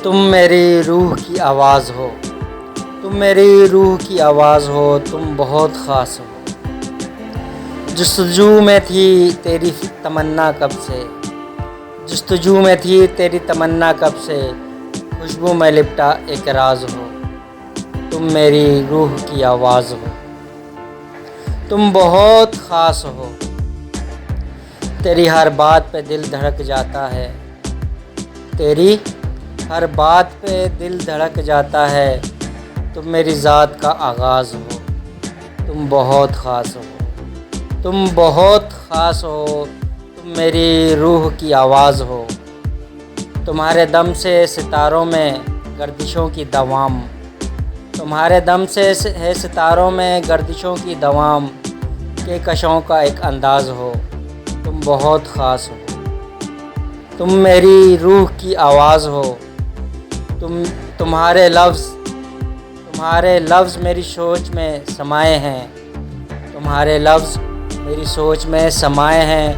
تم میری روح کی آواز ہو، تم میری روح کی آواز ہو، تم بہت خاص ہو۔ جستجو میں تھی تیری تمنا کب سے، جستجو میں تھی تیری تمنا کب سے، خوشبو میں لپٹا ایک راز ہو۔ تم میری روح کی آواز ہو، تم بہت خاص ہو۔ تیری ہر بات پہ دل دھڑک جاتا ہے، تیری ہر بات پہ دل دھڑک جاتا ہے۔ تم میری ذات کا آغاز ہو، تم بہت خاص ہو، تم بہت خاص ہو۔ تم میری روح کی آواز ہو۔ تمہارے دم سے ستاروں میں گردشوں کی دوام، تمہارے دم سے ہے ستاروں میں گردشوں کی دوام، کہکشوں کا ایک انداز ہو۔ تم بہت خاص ہو، تم میری روح کی آواز ہو۔ تمہارے لفظ میری سوچ میں سمائے ہیں، تمہارے لفظ میری سوچ میں سمائے ہیں۔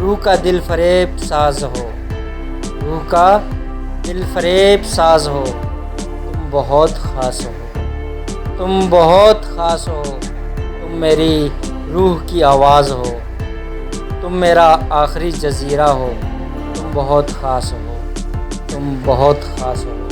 روح کا دل فریب ساز ہو، روح کا دل فریب ساز ہو۔ تم بہت خاص ہو، تم بہت خاص ہو۔ تم میری روح کی آواز ہو، تم میرا آخری جزیرہ ہو۔ تم بہت خاص ہو، تم بہت خاص ہو۔